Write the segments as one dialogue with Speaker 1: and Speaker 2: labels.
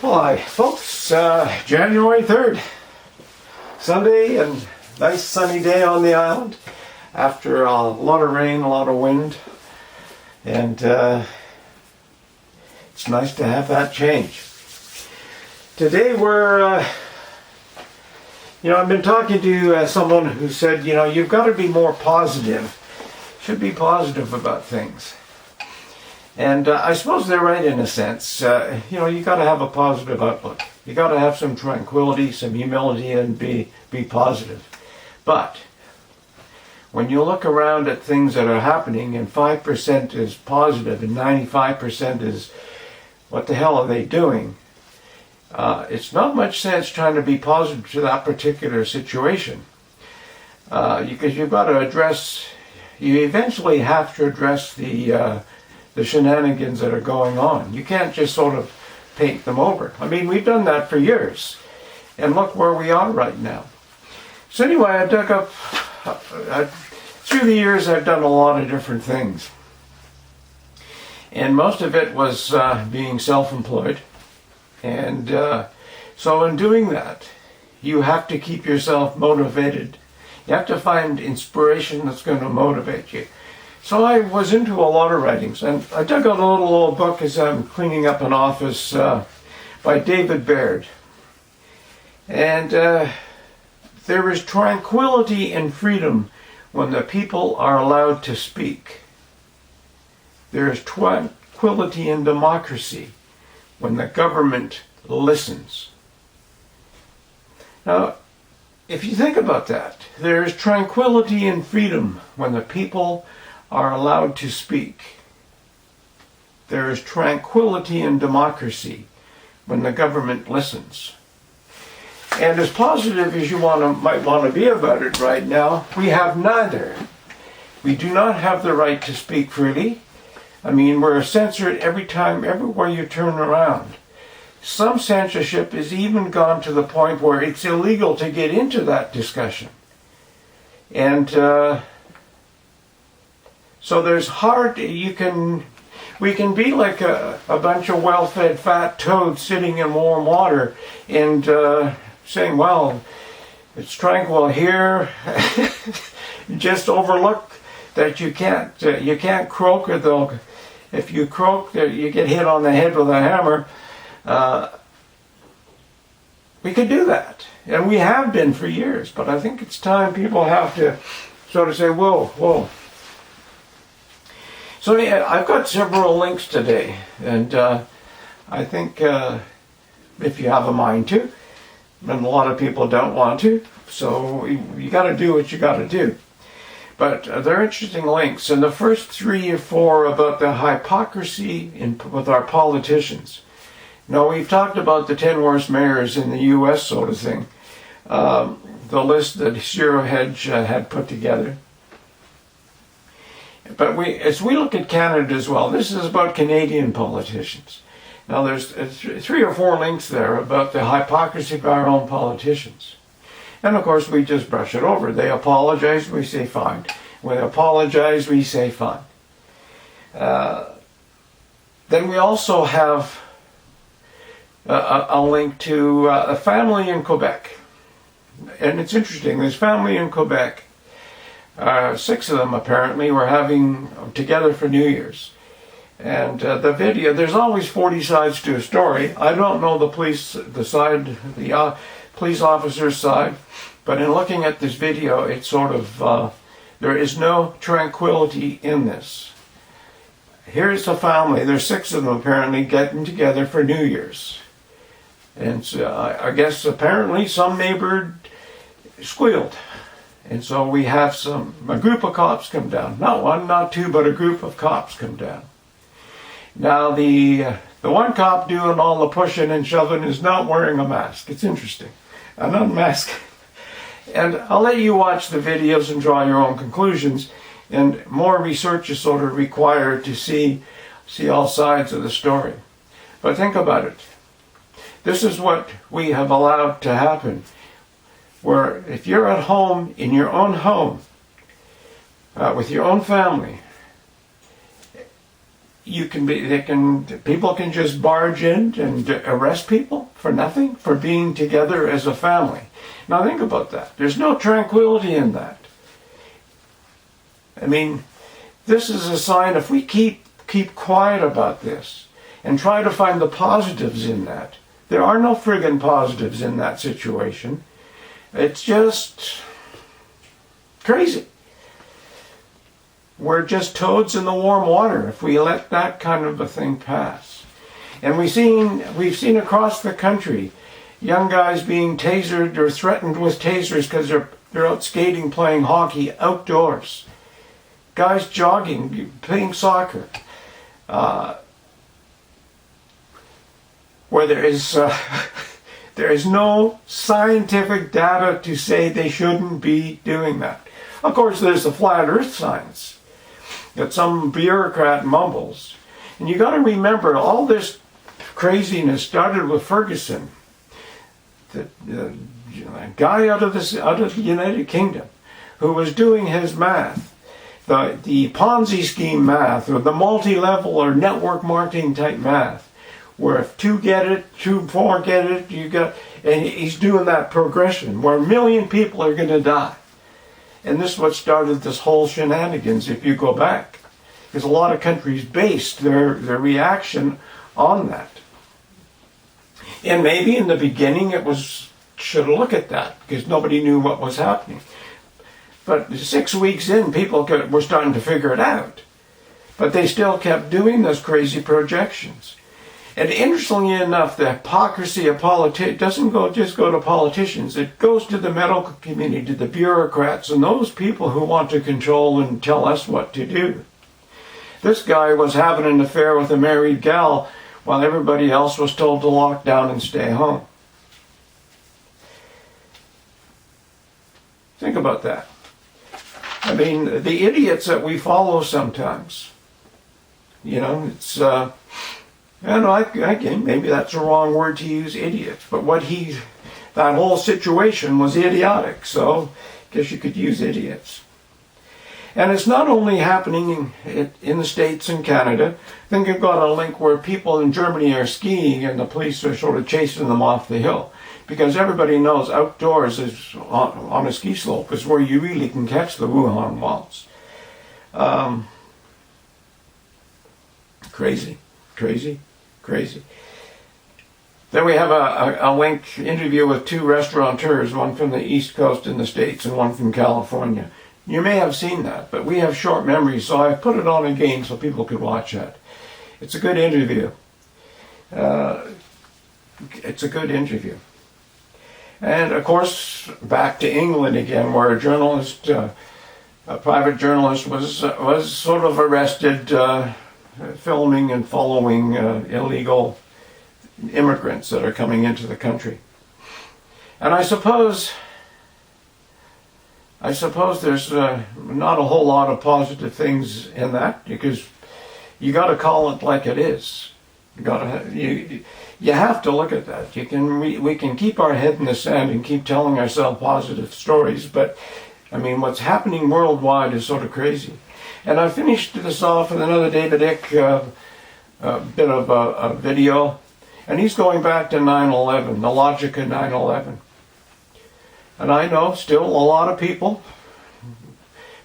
Speaker 1: Hi folks, January 3rd, Sunday, and nice sunny day on the island after a lot of rain, a lot of wind, and it's nice to have that change. Today I've been talking to someone who said, you've got to be more positive, should be positive about things. And I suppose they're right in a sense. You got to have a positive outlook. You got to have some tranquility, some humility, and be positive. But when you look around at things that are happening, and 5% is positive, and 95% is, what the hell are they doing? It's not much sense trying to be positive to that particular situation, because you've got to address. You eventually have to address the shenanigans that are going on. You can't just sort of paint them over. I mean, we've done that for years, and look where we are right now. So anyway, I dug up, through the years I've done a lot of different things. And most of it was being self-employed. And so in doing that, you have to keep yourself motivated. You have to find inspiration that's going to motivate you. So I was into a lot of writings, and I dug out a little old book as I'm cleaning up an office by David Baird. And there is tranquility and freedom when the people are allowed to speak. There is tranquility and democracy when the government listens. Now, if you think about that, there is tranquility and freedom when the people are allowed to speak. There is tranquility and democracy when the government listens. And as positive as you might want to be about it right now, we have neither. We do not have the right to speak freely. I mean, we're censored everywhere you turn around. Some censorship has even gone to the point where it's illegal to get into that discussion. And so there's we can be like a bunch of well-fed fat toads sitting in warm water and saying, well, it's tranquil here. Just overlook that you can't croak, or if you croak, you get hit on the head with a hammer. We could do that, and we have been for years, but I think it's time people have to sort of say, whoa. So yeah, I've got several links today, and I think if you have a mind to, and a lot of people don't want to, so you got to do what you got to do. But they're interesting links, and the first 3 or 4 about the hypocrisy with our politicians. Now, we've talked about the 10 worst mayors in the U.S. sort of thing, the list that ZeroHedge had put together. But as we look at Canada as well, this is about Canadian politicians. Now, there's 3 or 4 links there about the hypocrisy of our own politicians. And of course, we just brush it over. They apologize, we say fine. When they apologize, we say fine. Then we also have a link to a family in Quebec. And it's interesting, this family in Quebec, 6 of them apparently were having together for New Year's. And the video, there's always 40 sides to a story. I don't know the police officer's side, but in looking at this video, it's sort of, there is no tranquility in this. Here's the family, there's 6 of them apparently getting together for New Year's. And so, I guess apparently some neighbor squealed. And so we have a group of cops come down. Not 1, not 2, but a group of cops come down. Now the one cop doing all the pushing and shoving is not wearing a mask. It's interesting. An unmasked. And I'll let you watch the videos and draw your own conclusions. And more research is sort of required to see all sides of the story. But think about it. This is what we have allowed to happen. Where if you're at home, in your own home, with your own family, people can just barge in and arrest people for nothing, for being together as a family. Now think about that. There's no tranquility in that. I mean, this is a sign, if we keep quiet about this and try to find the positives in that, there are no friggin' positives in that situation. It's just crazy. We're just toads in the warm water if we let that kind of a thing pass. And we've seen across the country young guys being tasered or threatened with tasers because they're out skating, playing hockey outdoors. Guys jogging, playing soccer. Where there is no scientific data to say they shouldn't be doing that. Of course, there's the flat earth science that some bureaucrat mumbles. And you got to remember, all this craziness started with Ferguson, the guy out of the United Kingdom, who was doing his math, the Ponzi scheme math, or the multi-level or network marketing type math, where if 2 get it, 2 4 get it, and he's doing that progression where 1 million people are going to die. And this is what started this whole shenanigans, if you go back. Because a lot of countries based their reaction on that. And maybe in the beginning should look at that, because nobody knew what was happening. But 6 weeks in, people were starting to figure it out. But they still kept doing those crazy projections. And interestingly enough, the hypocrisy of politics doesn't just go to politicians. It goes to the medical community, to the bureaucrats, and those people who want to control and tell us what to do. This guy was having an affair with a married gal while everybody else was told to lock down and stay home. Think about that. I mean, the idiots that we follow sometimes, it's... And again, maybe that's the wrong word to use, idiots. But that whole situation was idiotic, so I guess you could use idiots. And it's not only happening in the States and Canada. I think I've got a link where people in Germany are skiing and the police are sort of chasing them off the hill. Because everybody knows outdoors is on a ski slope is where you really can catch the Wuhan waltz. Crazy. Then we have a link interview with 2 restaurateurs, one from the East Coast in the States and one from California. You may have seen that, but we have short memories, so I put it on again so people could watch that. It's a good interview. And of course, back to England again, where a private journalist was sort of arrested filming and following illegal immigrants that are coming into the country. And I suppose there's not a whole lot of positive things in that, because you got to call it like it is. You have to look at that. We can keep our head in the sand and keep telling ourselves positive stories, but I mean, what's happening worldwide is sort of crazy. And I finished this off with another David Icke bit of a video, and he's going back to 9/11, the logic of 9/11. And I know still a lot of people,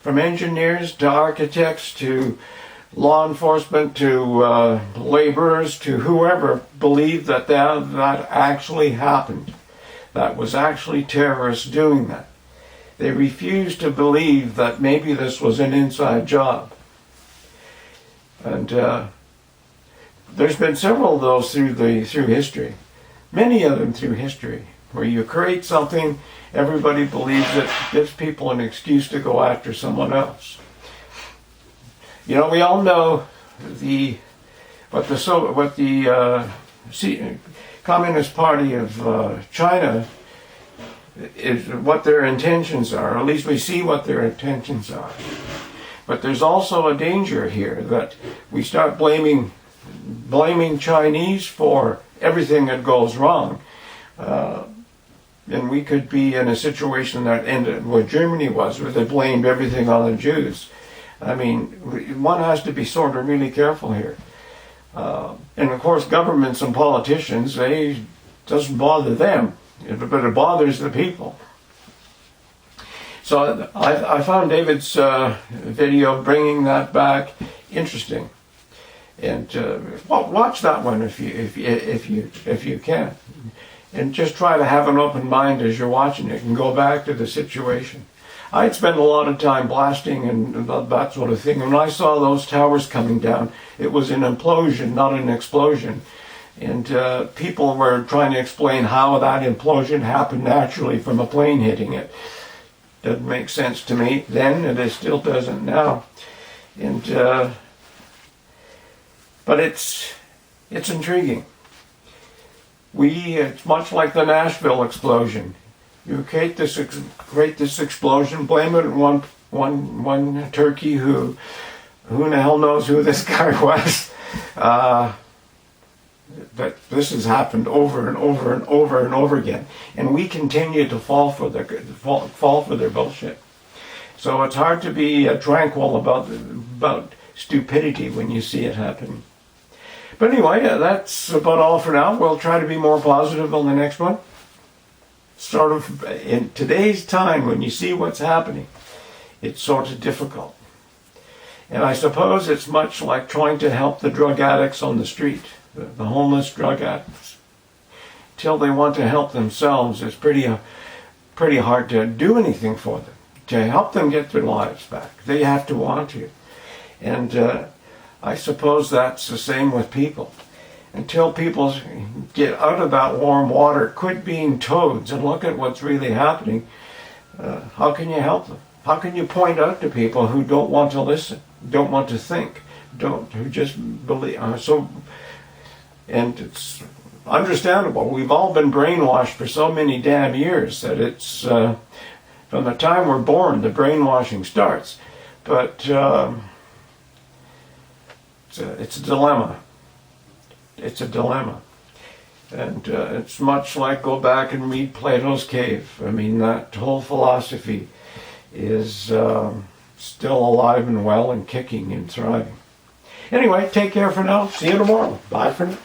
Speaker 1: from engineers to architects to law enforcement to laborers to whoever, believe that actually happened. That was actually terrorists doing that. They refuse to believe that maybe this was an inside job. And there's been several of those through history. Many of them through history, where you create something, everybody believes it, gives people an excuse to go after someone else. We all know what the Communist Party of China is, what their intentions are. At least we see what their intentions are. But there's also a danger here that we start blaming Chinese for everything that goes wrong. And we could be in a situation that ended where Germany was, where they blamed everything on the Jews. I mean, one has to be sort of really careful here. And of course, governments and politicians, doesn't bother them, but it bothers the people. So I found David's video bringing that back interesting, and watch that one if you can, and just try to have an open mind as you're watching it and go back to the situation. I'd spent a lot of time blasting and that sort of thing. When I saw those towers coming down, it was an implosion, not an explosion. And people were trying to explain how that implosion happened naturally from a plane hitting it. Doesn't make sense to me then, and it still doesn't now. And but it's intriguing. It's much like the Nashville explosion. You create this explosion, blame it on one turkey who in the hell knows who this guy was. But this has happened over and over and over and over again, and we continue to fall for their bullshit. So it's hard to be tranquil about stupidity when you see it happening. But anyway, that's about all for now. We'll try to be more positive on the next one. Sort of in today's time, when you see what's happening, it's sort of difficult. And I suppose it's much like trying to help the drug addicts on the street, the homeless drug addicts. Till they want to help themselves, it's pretty hard to do anything for them. To help them get their lives back, they have to want to. And I suppose that's the same with people. Until people get out of that warm water, quit being toads, and look at what's really happening, how can you help them? How can you point out to people who don't want to listen, don't want to think, who just believe? And it's understandable. We've all been brainwashed for so many damn years that it's from the time we're born, the brainwashing starts. But it's a dilemma. It's a dilemma. And it's much like go back and read Plato's Cave. I mean, that whole philosophy is still alive and well and kicking and thriving. Anyway, take care for now. See you tomorrow. Bye for now.